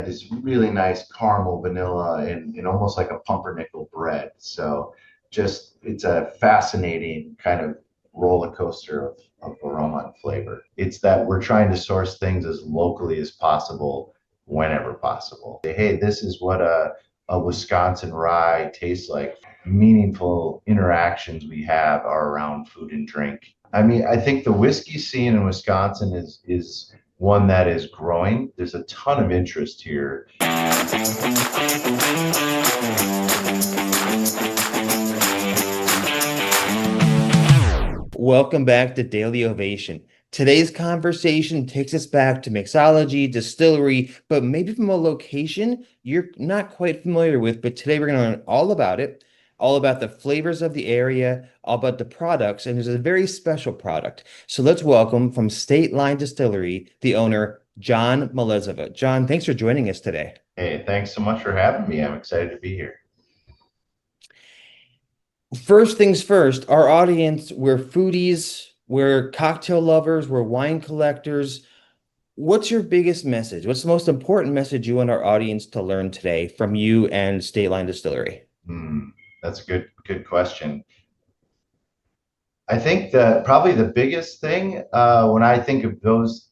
This really nice caramel vanilla and almost like a pumpernickel bread. So just it's a fascinating kind of roller coaster of aroma and flavor. It's that we're trying to source things as locally as possible whenever possible. Hey, this is what a Wisconsin rye tastes like. Meaningful interactions we have are around food and drink. I mean, I think the whiskey scene in Wisconsin is one that is growing. There's a ton of interest here. Welcome back to Daily Ovation. Today's conversation takes us back to mixology, distillery, but maybe from a location you're not quite familiar with. But today we're going to learn all about it, all about the flavors of the area, all about the products, and there's a very special product. So let's welcome from State Line Distillery, the owner, John Mleziva. John, thanks for joining us today. Hey, thanks so much for having me. I'm excited to be here. First things first, our audience, we're foodies, we're cocktail lovers, we're wine collectors. What's your biggest message? What's the most important message you want our audience to learn today from you and State Line Distillery? Hmm, that's a good question. I think that probably the biggest thing when I think of those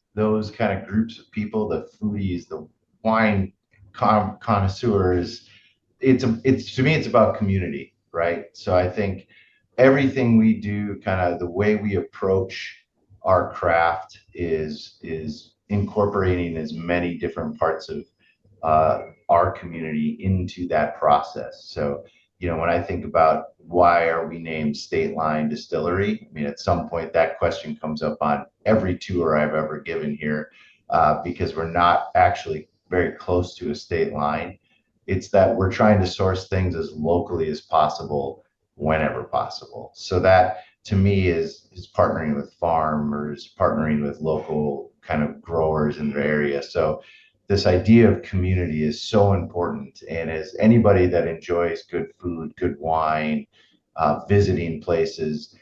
kind of groups of people, the foodies, the wine connoisseurs, it's to me it's about community, right? So I think everything we do, kind of the way we approach our craft is incorporating as many different parts of our community into that process. So, when I think about why are we named State Line Distillery, I mean, at some point that question comes up on every tour I've ever given here, because we're not actually very close to a state line. It's that we're trying to source things as locally as possible whenever possible. So that to me is partnering with farmers, partnering with local kind of growers in their area. So this idea of community is so important. And as anybody that enjoys good food, good wine, visiting places,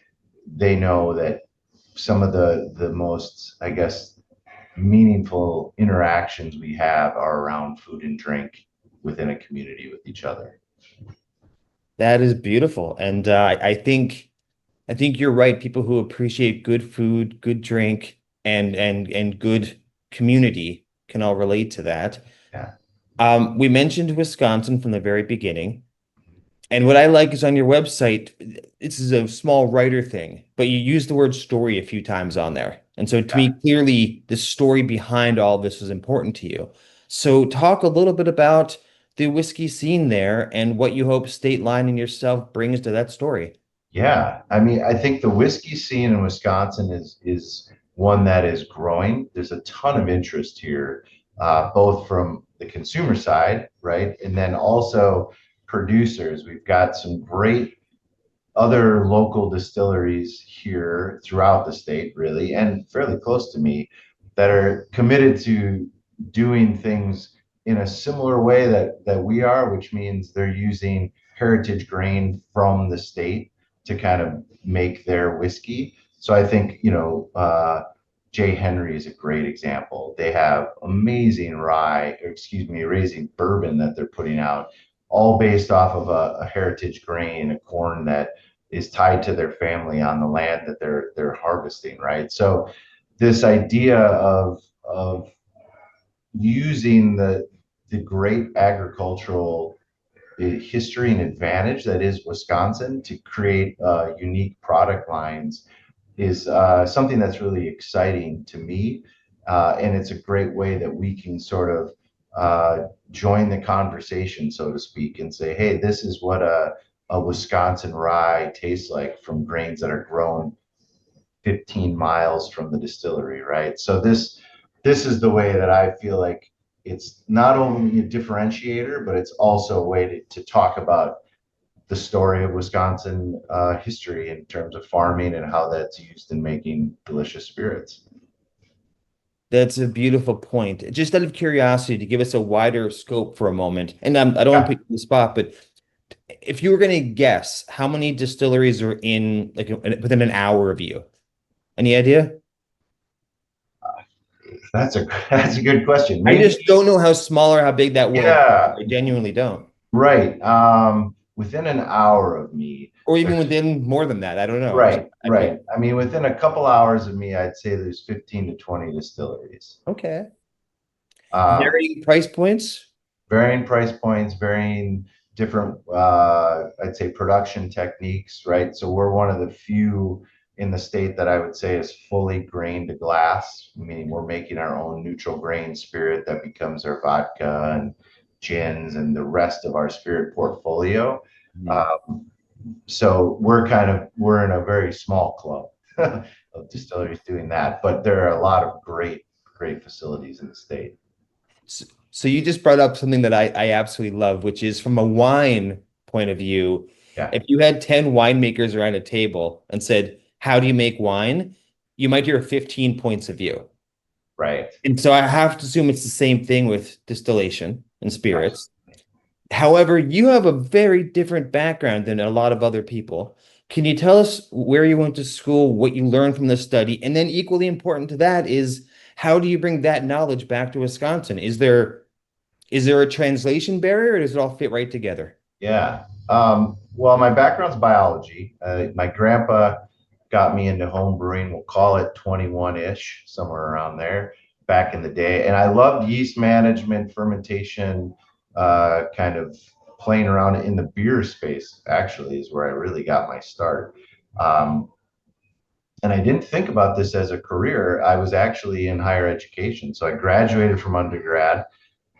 they know that some of the most, I guess, meaningful interactions we have are around food and drink within a community with each other. That is beautiful. And I think you're right. People who appreciate good food, good drink, and good community can all relate to that. Yeah. We mentioned Wisconsin from the very beginning. And what I like is on your website, this is a small writer thing, but you use the word story a few times on there. And so to Yeah. me, clearly the story behind all this is important to you. So talk a little bit about the whiskey scene there and what you hope State Line and yourself brings to that story. Yeah, I mean, I think the whiskey scene in Wisconsin is one that is growing. There's a ton of interest here, both from the consumer side, right, and then also producers. We've got some great other local distilleries here throughout the state, really, and fairly close to me, that are committed to doing things in a similar way that we are, which means they're using heritage grain from the state to kind of make their whiskey. So I think, J. Henry is a great example. They have amazing rye, or excuse me, amazing bourbon that they're putting out, all based off of a heritage grain, a corn that is tied to their family on the land that they're harvesting, right? So this idea of using the great agricultural history and advantage that is Wisconsin to create unique product lines is something that's really exciting to me. And it's a great way that we can sort of join the conversation, so to speak, and say, hey, this is what a Wisconsin rye tastes like from grains that are grown 15 miles from the distillery, right? So this is the way that I feel like it's not only a differentiator, but it's also a way to talk about the story of Wisconsin history in terms of farming and how that's used in making delicious spirits. That's a beautiful point. Just out of curiosity, to give us a wider scope for a moment, and I don't want to Yeah. put you on the spot, but if you were going to guess how many distilleries are within an hour of you, any idea? That's a good question. I Maybe, just don't know how small or how big that world is. yeah, I genuinely don't. right. Within an hour of me, Or even there's within more than that. I don't know. right, I pick. right. I mean, within a couple hours of me, I'd say there's 15 to 20 distilleries. Okay. Um, Varying price points. Varying price points, varying different, I'd say production techniques, right? So we're one of the few in the state that I would say is fully grain to glass, meaning we're making our own neutral grain spirit that becomes our vodka and gins and the rest of our spirit portfolio. Hmm. Um, so we're in a very small club of distilleries doing that, but there are a lot of great facilities in the state. So you just brought up something that I absolutely love, which is from a wine point of view. Yeah, If you had 10 winemakers around a table and said, how do you make wine? You might hear 15 points of view. right. And so I have to assume it's the same thing with distillation and spirits. Absolutely. However, you have a very different background than a lot of other people. Can you tell us where you went to school, what you learned from the study? And then equally important to that is how do you bring that knowledge back to Wisconsin? Is there a translation barrier or does it all fit right together? Yeah. Well, my background's biology. My grandpa got me into home brewing. We'll call it 21-ish, somewhere around there, back in the day. And I loved yeast management, fermentation, kind of playing around in the beer space, actually, is where I really got my start. Um, and I didn't think about this as a career. I was actually in higher education. So I graduated from undergrad,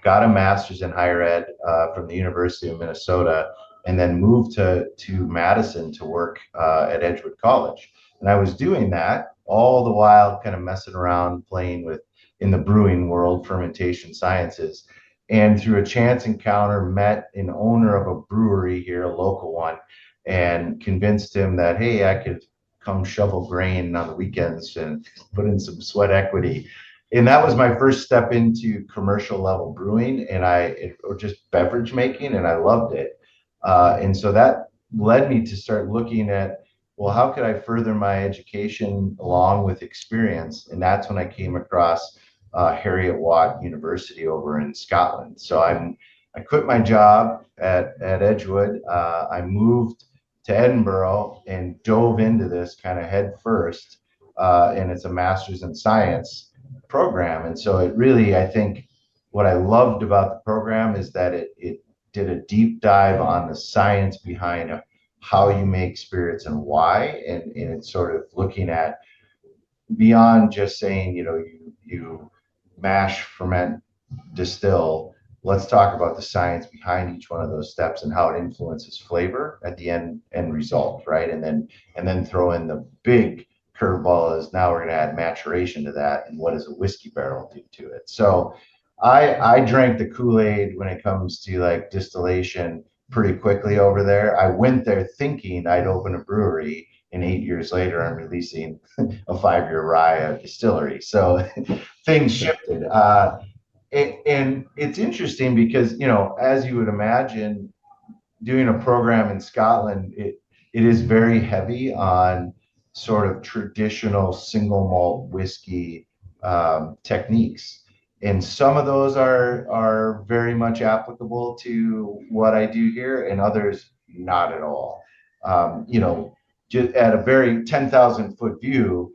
got a master's in higher ed from the University of Minnesota, and then moved to Madison to work at Edgewood College. And I was doing that all the while, kind of messing around, playing with in the brewing world, fermentation sciences. And through a chance encounter, met an owner of a brewery here, a local one, and convinced him that, hey, I could come shovel grain on the weekends and put in some sweat equity. And that was my first step into commercial level brewing or just beverage making, and I loved it. And so that led me to start looking at, well, how could I further my education along with experience? And that's when I came across Harriet Watt University over in Scotland. So I quit my job at Edgewood. I moved to Edinburgh and dove into this kind of head first. And it's a master's in science program. And so it really, I think what I loved about the program is that it did a deep dive on the science behind how you make spirits and why. And it's sort of looking at beyond just saying, you mash, ferment, distill. Let's talk about the science behind each one of those steps and how it influences flavor at the end result, right? And then throw in the big curveball is now we're going to add maturation to that, and what does a whiskey barrel do to it? So I drank the Kool-Aid when it comes to like distillation pretty quickly over there. I went there thinking I'd open a brewery, and 8 years later, I'm releasing a 5-year rye at Distillery. So things shifted. And it's interesting because, as you would imagine, doing a program in Scotland, it is very heavy on sort of traditional single malt whiskey techniques. And some of those are very much applicable to what I do here, and others not at all. Just at a very 10,000 foot view,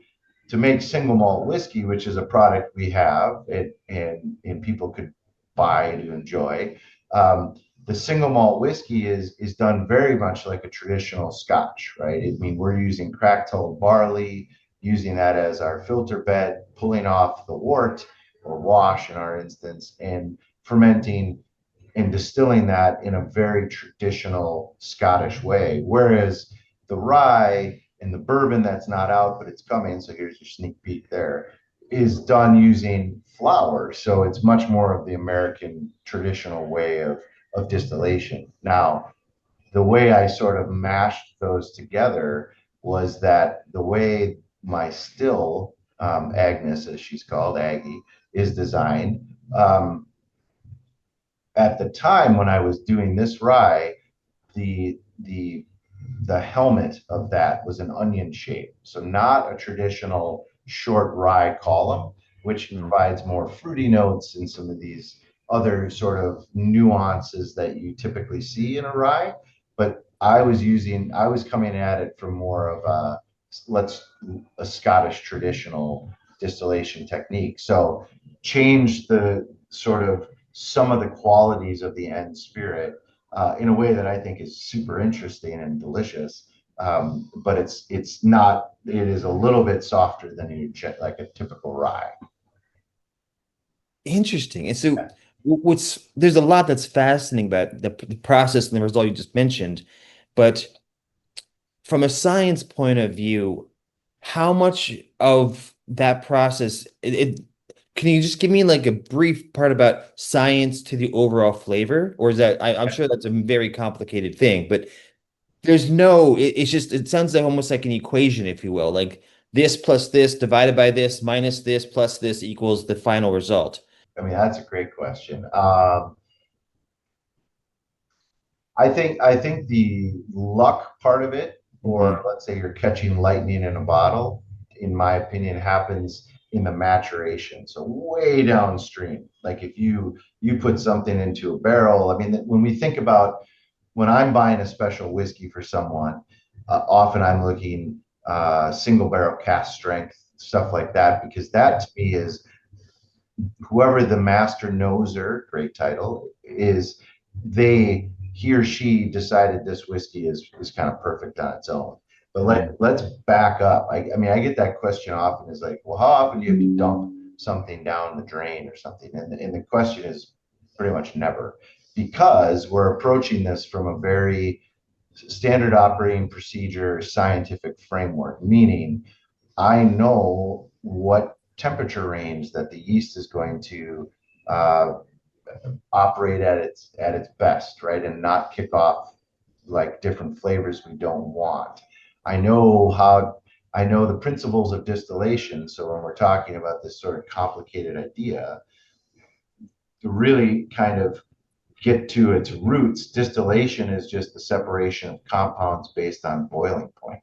to make single malt whiskey, which is a product we have and people could buy to enjoy. The single malt whiskey is done very much like a traditional Scotch, right? I mean, we're using cracked hulled barley, using that as our filter bed, pulling off the wort or wash in our instance, and fermenting and distilling that in a very traditional Scottish way. Whereas the rye and the bourbon that's not out, but it's coming, so here's your sneak peek there, is done using flour. So it's much more of the American traditional way of distillation. Now, the way I sort of mashed those together was that the way my still, Agnes, as she's called, Aggie, is designed. At the time when I was doing this rye, the the the helmet of that was an onion shape, so not a traditional short rye column. which Mm. provides more fruity notes and some of these other sort of nuances that you typically see in a rye. But I was coming at it from more of let's a Scottish traditional distillation technique. So change the sort of some of the qualities of the end spirit in a way that I think is super interesting and delicious. But it's not. It is a little bit softer than like a typical rye. Interesting. And so what's there's a lot that's fascinating about the process and the result you just mentioned, but from a science point of view, how much of that process can you just give me like a brief part about science to the overall flavor? Or is that I'm sure that's a very complicated thing, but there's no it's just it sounds like almost like an equation, if you will, like this plus this divided by this minus this plus this equals the final result. I mean, that's a great question. I think the luck part of it, or Mhm. let's say you're catching lightning in a bottle, in my opinion, happens in the maturation. So way downstream. Like if you put something into a barrel, I mean, when we think about when I'm buying a special whiskey for someone, often I'm looking single barrel cask strength, stuff like that, because that to me is whoever the master noser, great title, is, he or she decided this whiskey is kind of perfect on its own. But Mm. let's back up. I mean, I get that question often is like, well, how often do you have to dump something down the drain or something? And the question is pretty much never, because we're approaching this from a very standard operating procedure scientific framework, meaning I know what temperature range that the yeast is going to uh, operate at its best, right, and not kick off like different flavors we don't want. I know how I know the principles of distillation. So when we're talking about this sort of complicated idea, to really kind of get to its roots, distillation is just the separation of compounds based on boiling point,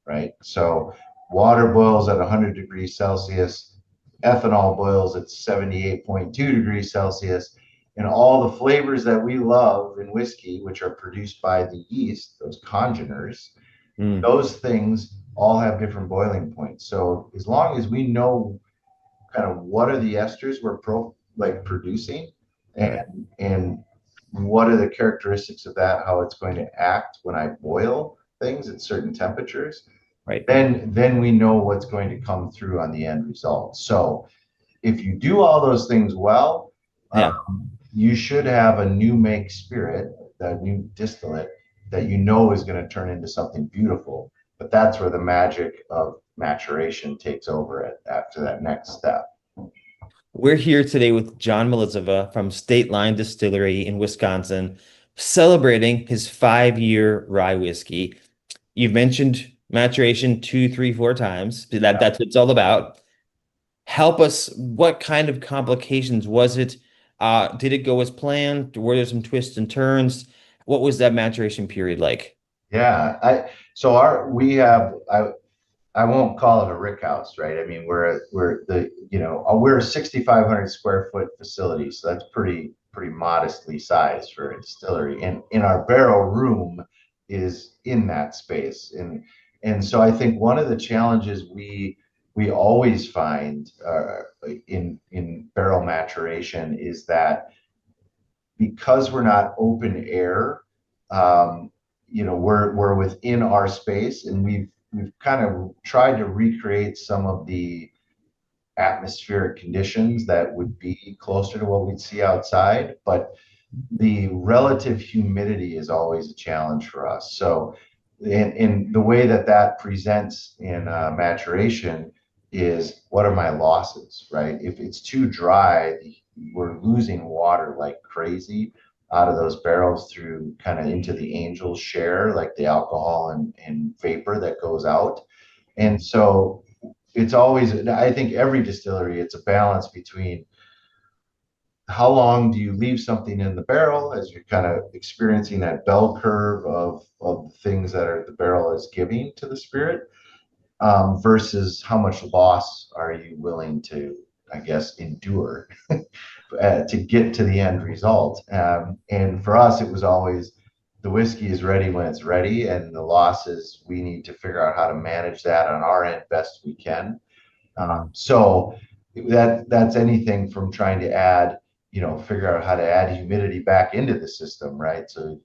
right? So water boils at 100 degrees Celsius, ethanol boils at 78.2 degrees Celsius, and all the flavors that we love in whiskey, which are produced by the yeast, those congeners, Mm. those things all have different boiling points. So as long as we know kind of what are the esters we're producing, Right. and what are the characteristics of that, how it's going to act when I boil things at certain temperatures, Right. then we know what's going to come through on the end result. So if you do all those things well, Yeah. you should have a new make spirit, a new distillate that you know is going to turn into something beautiful. But that's where the magic of maturation takes over after that next step. We're here today with John Mleziva from State Line Distillery in Wisconsin, celebrating his 5-year rye whiskey. You've mentioned maturation two, three, four times. That's what it's all about. Help us. What kind of complications was it? Did it go as planned? Were there some twists and turns? What was that maturation period like? Yeah, I so our we have I won't call it a rick house, right? I mean, we're a 6,500 square foot facility, so that's pretty modestly sized for a distillery. And in our barrel room is in that space, and so I think one of the challenges we always find in barrel maturation is that because we're not open air, um, we're within our space, and we've kind of tried to recreate some of the atmospheric conditions that would be closer to what we'd see outside, but the relative humidity is always a challenge for us. So, in the way that that presents in maturation is what are my losses, right? If it's too dry, we're losing water like crazy out of those barrels through kind of into the angel's share, like the alcohol and vapor that goes out. And so it's always, I think every distillery, it's a balance between how long do you leave something in the barrel as you're kind of experiencing that bell curve of things that are the barrel is giving to the spirit, versus how much loss are you willing to I guess, endure to get to the end result. And for us, it was always the whiskey is ready when it's ready, and the losses, we need to figure out how to manage that on our end best we can. Mm. So that's anything from trying to add, figure out how to add humidity back into the system, right? So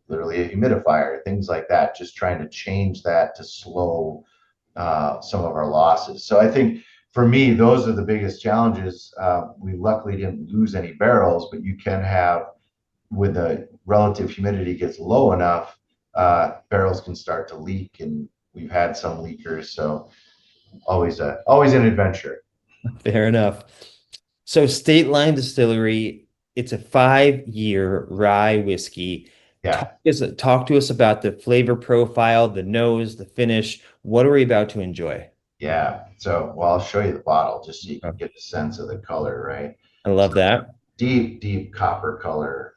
literally a humidifier, things like that, just trying to change that to slow some of our losses. So I think for me, those are the biggest challenges. We luckily didn't lose any barrels, but you can have, when the relative humidity gets low enough, barrels can start to leak, and we've had some leakers. So always an adventure. Fair enough. So State Line Distillery, it's a 5-year rye whiskey. Yeah. Talk to us about the flavor profile, the nose, the finish. What are we about to enjoy? Yeah. So, well, I'll show you the bottle just so you can Oh, get a sense of the color, right? I love that. Deep, deep copper color.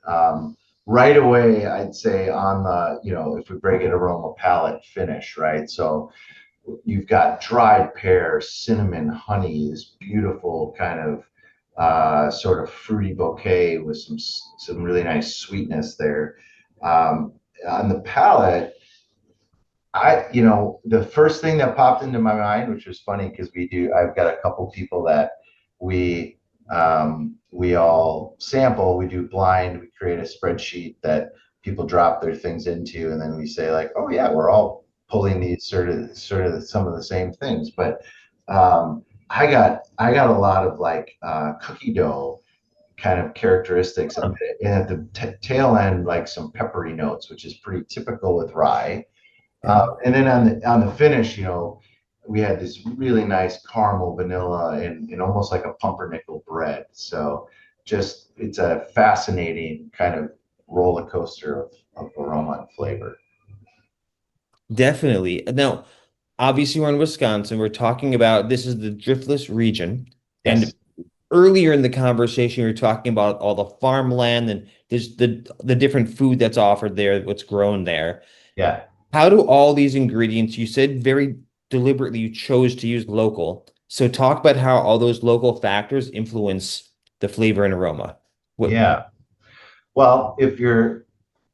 Right away, I'd say on the, if we break it, aroma, palate, finish, right? So you've got dried pear, cinnamon, honey, this beautiful kind of sort of fruity bouquet with some really nice sweetness there. Um, on the palate, the first thing that popped into my mind, which was funny because I've got a couple people that we we all sample, we do blind, we create a spreadsheet that people drop their things into, and then we say like, oh yeah, we're all pulling these sort of some of the same things. But I got a lot of like cookie dough kind of characteristics, and at the tail end, like some peppery notes, which is pretty typical with rye. Okay. And then on the finish, we had this really nice caramel vanilla and almost like a pumpernickel bread. So just it's a fascinating kind of roller coaster of aroma and flavor. Definitely. Now, obviously, we're in Wisconsin. We're talking about this is the Driftless region. And Yes. earlier in the conversation, we were talking about all the farmland and there's the different food that's offered there, what's grown there. Yeah. How do all these ingredients, you said very deliberately you chose to use local. So talk about how all those local factors influence the flavor and aroma. What? Yeah. Well, if your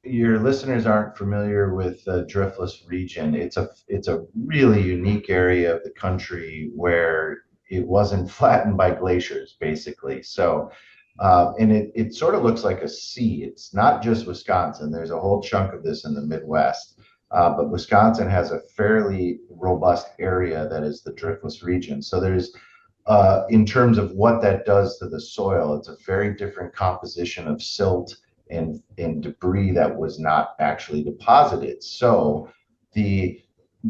listeners aren't familiar with the Driftless region, it's a really unique area of the country where it wasn't flattened by glaciers, basically. So, and it sort of looks like a sea. It's not just Wisconsin. There's a whole chunk of this in the Midwest, but Wisconsin has a fairly robust area that is the Driftless region. So there's in terms of what that does to the soil, it's a very different composition of silt and debris that was not actually deposited. So the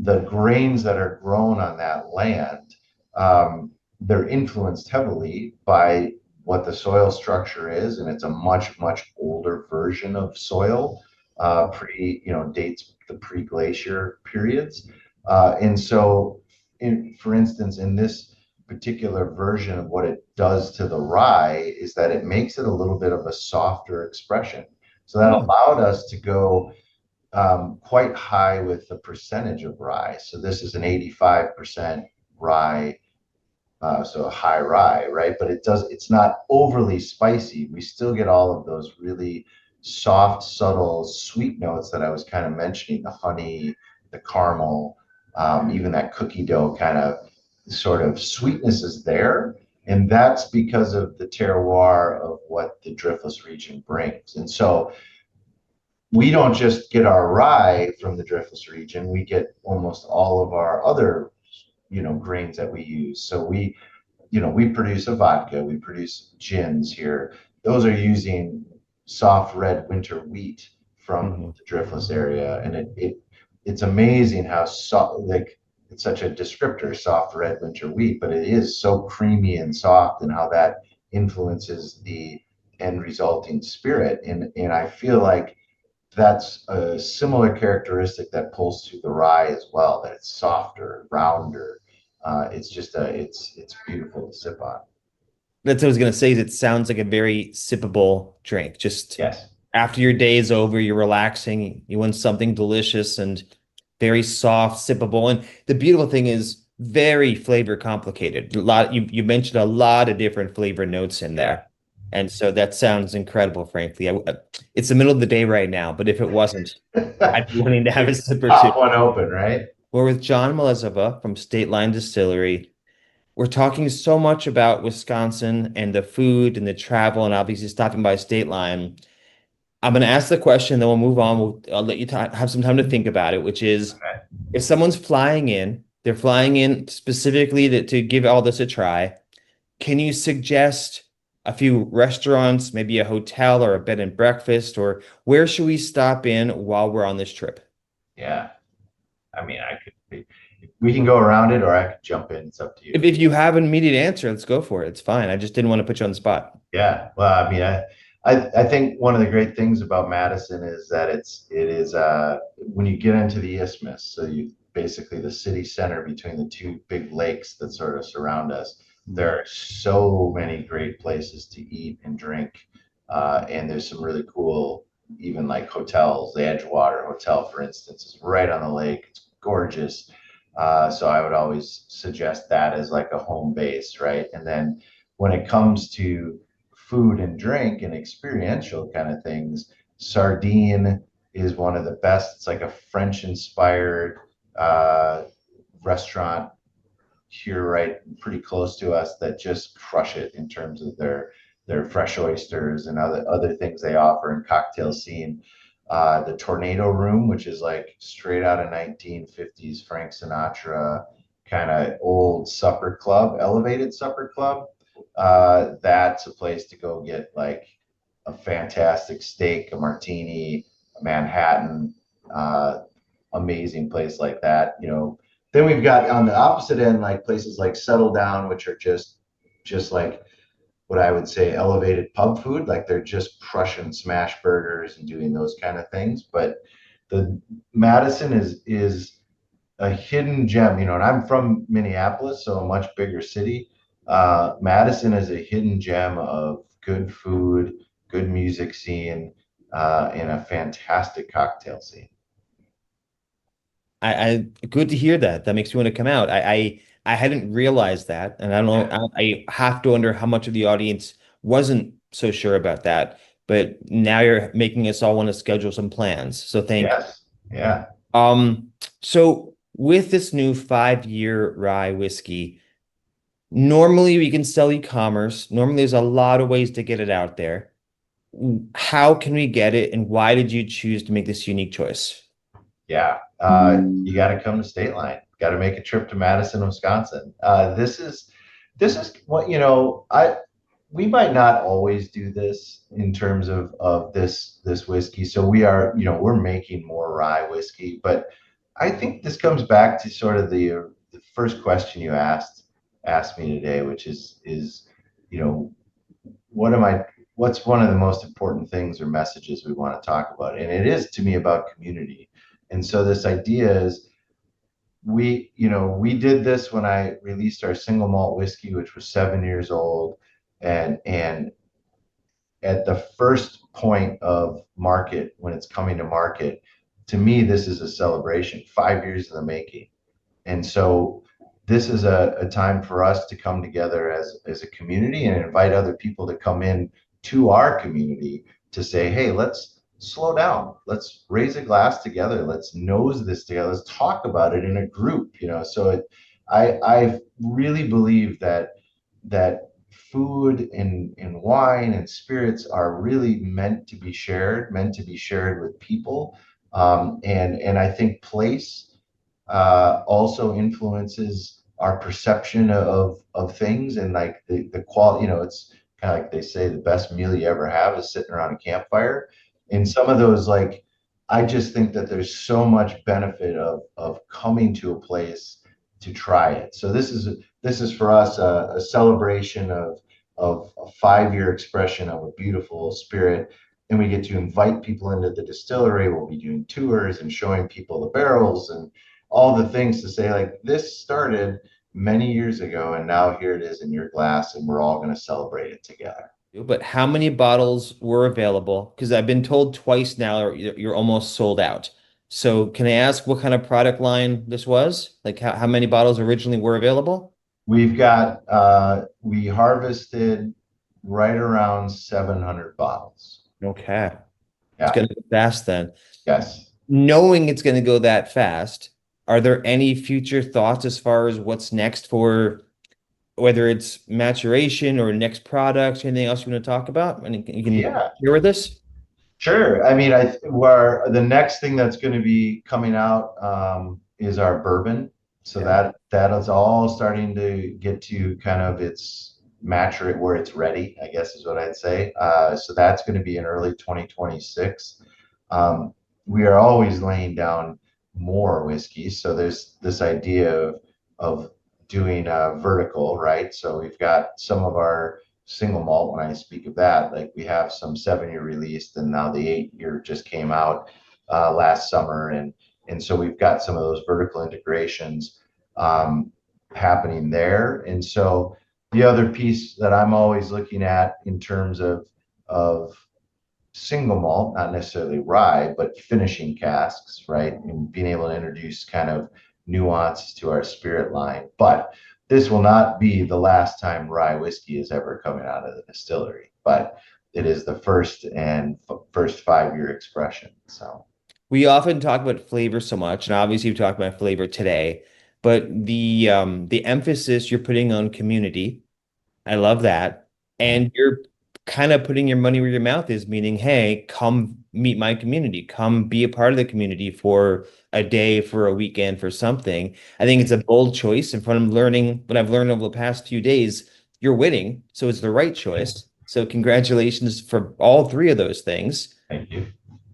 the grains that are grown on that land, they're influenced heavily by what the soil structure is, and it's a much older version of soil, dates the pre-glacier periods, and so, for instance, in this particular version of what it does to the rye is that it makes it a little bit of a softer expression. So that Oh, allowed us to go quite high with the percentage of rye. So this is an 85% rye, so a high rye, right? But it's not overly spicy. We still get all of those really soft, subtle, sweet notes that I was kind of mentioning, the honey, the caramel, even that cookie dough kind of sort of sweetness is there. And that's because of the terroir of what the Driftless region brings. And so we don't just get our rye from the Driftless region, we get almost all of our other, grains that we use. So we produce a vodka, we produce gins here. Those are using soft red winter wheat from mhm. the Driftless area, and it's amazing how soft, like it's such a descriptor, soft red winter wheat, but it is so creamy and soft, and how that influences the end resulting spirit. And I feel like that's a similar characteristic that pulls through the rye as well. That it's softer, rounder. It's beautiful to sip on. That's what I was gonna say. Is it sounds like a very sippable drink. Just Yes. after your day is over, you're relaxing, you want something delicious and very soft, sippable. And the beautiful thing is very flavor complicated. A lot you mentioned a lot of different flavor notes in Yeah. there. And so that sounds incredible, frankly. It's the middle of the day right now, but if it wasn't, I'd be wanting to have a sip or two. Pop one open, right? We're with John Mleziva from State Line Distillery. We're talking so much about Wisconsin and the food and the travel and obviously stopping by State Line. I'm going to ask the question, then we'll move on. I'll let you have some time to think about it, which is Okay. if someone's flying in, they're flying in specifically to give all this a try. Can you suggest a few restaurants, maybe a hotel or a bed and breakfast, or where should we stop in while we're on this trip? Yeah. I mean, we can go around it or I could jump in. It's up to you. If you have an immediate answer, let's go for it. It's fine. I just didn't want to put you on the spot. Yeah. Well, I mean, I think one of the great things about Madison is that it is when you get into the isthmus, so you basically the city center between the two big lakes that sort of surround us. There are so many great places to eat and drink, and there's some really cool, even like hotels. The Edgewater Hotel, for instance, is right on the lake. It's gorgeous. So I would always suggest that as like a home base, right? And then when it comes to food and drink and experiential kind of things, Sardine is one of the best. It's like a French inspired uh, restaurant here, right, pretty close to us that just crush it in terms of their fresh oysters and other things they offer in cocktail scene. The Tornado Room, which is like straight out of 1950s Frank Sinatra kind of old supper club, elevated supper club. That's a place to go get like a fantastic steak, a martini, a Manhattan, uh, amazing place like that. Then we've got on the opposite end, like places like Settle Down, which are just like what I would say elevated pub food. Like they're just crushing smash burgers and doing those kind of things. But the Madison is a hidden gem, and I'm from Minneapolis, so a much bigger city. Madison is a hidden gem of good food, good music scene, and a fantastic cocktail scene. I good to hear that. That makes me want to come out. I hadn't realized that, and I don't Yeah. know. I have to wonder how much of the audience wasn't so sure about that. But now you're making us all want to schedule some plans. So thank you. Yes. Yeah. Um, so with this new 5-year rye whiskey, normally we can sell e-commerce. Normally there's a lot of ways to get it out there. How can we get it, and why did you choose to make this unique choice? Yeah. You got to come to State Line. Got to make a trip to Madison, Wisconsin. This is what I we might not always do this in terms of this whiskey. So we're making more rye whiskey, but I think this comes back to sort of the first question you asked me today, which is you know what am I what's one of the most important things or messages we want to talk about? And it is to me about community. And so this idea is we did this when I released our single malt whiskey, which was 7 years old. And at the first point of market, when it's coming to market, to me, this is a celebration, 5 years in the making. And so this is a time for us to come together as a community and invite other people to come in to our community to say, hey, let's slow down. Let's raise a glass together. Let's nose this together. Let's talk about it in a group. I really believe that food and wine and spirits are really meant to be shared with people. And I think place also influences our perception of things and like the quality. It's kind of like they say the best meal you ever have is sitting around a campfire. And some of those, like, I just think that there's so much benefit of coming to a place to try it. So this is for us a celebration of a 5 year expression of a beautiful spirit. And we get to invite people into the distillery. We'll be doing tours and showing people the barrels and all the things to say, like, this started many years ago and now here it is in your glass and we're all going to celebrate it together. But how many bottles were available? Because I've been told twice now you're almost sold out. So can I ask what kind of product line this was? Like how many bottles originally were available? We've got we harvested right around 700 bottles. Okay. It's Yeah. going to go fast then. Yes. Knowing it's going to go that fast, are there any future thoughts as far as what's next for whether it's maturation or next products, anything else you want to talk about? And you can Yeah. share with us? Sure. I mean, where the next thing that's going to be coming out is our bourbon. So Okay. that is all starting to get to kind of its maturate where it's ready, I guess is what I'd say. So that's going to be in early 2026. Um, we are always laying down more whiskey. So there's this idea of doing a vertical, right? So we've got some of our single malt. When I speak of that, like we have some 7-year released, and now the 8-year just came out last summer, and so we've got some of those vertical integrations um, happening there. And so the other piece that I'm always looking at in terms of single malt, not necessarily rye, but finishing casks, right? And being able to introduce kind of nuances to our spirit line. But this will not be the last time rye whiskey is ever coming out of the distillery, but it is the first 5-year expression. So We often talk about flavor so much, and obviously we talked about flavor today, but the emphasis you're putting on community, I love that. yeah, And you're kind of putting your money where your mouth is, meaning, hey, come meet my community, come be a part of the community for a day, for a weekend, for something. I think it's a bold choice. And from learning what I've learned over the past few days, you're winning. So it's the right choice. So congratulations for all three of those things. thank you.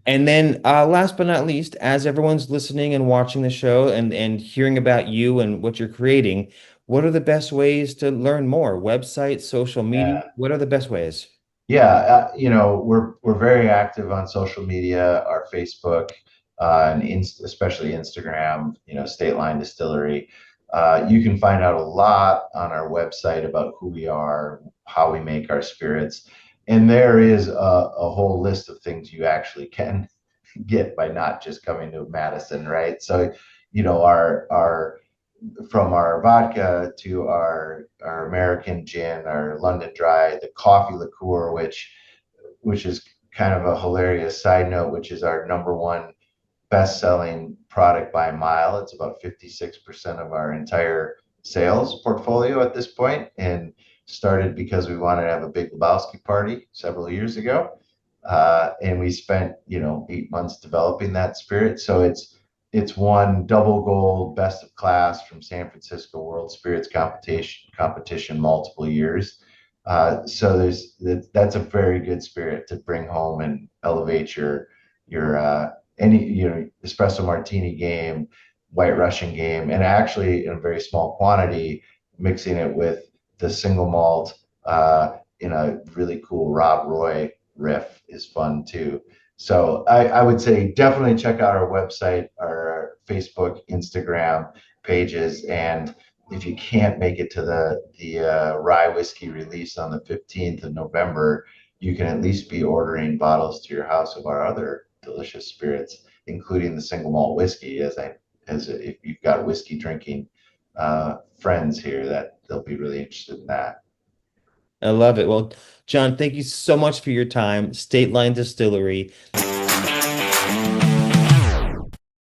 And then last but not least, as everyone's listening and watching the show and hearing about you and what you're creating, what are the best ways to learn more? Website, social media? Yeah. What are the best ways? Yeah, we're very active on social media, our Facebook, especially Instagram. State Line Distillery. You can find out a lot on our website about who we are, how we make our spirits, and there is a whole list of things you actually can get by not just coming to Madison, right? So, our from our vodka to our American gin, our London Dry, the coffee liqueur, which is kind of a hilarious side note, which is our number one best-selling product by a mile. It's about 56% of our entire sales portfolio at this point, and started because we wanted to have a big Lebowski party several years ago. And we spent 8 months developing that spirit. So it's won double gold, best of class from San Francisco World Spirits competition multiple years. So that's a very good spirit to bring home and elevate your any espresso martini game, white Russian game, and actually in a very small quantity, mixing it with the single malt in a really cool Rob Roy riff is fun too. So I would say definitely check out our website, our Facebook, Instagram pages, and if you can't make it to the rye whiskey release on the 15th of November, you can at least be ordering bottles to your house of our other delicious spirits, including the single malt whiskey. As if you've got whiskey drinking friends here, that they'll be really interested in that. I love it. Well, John, thank you so much for your time. State Line Distillery.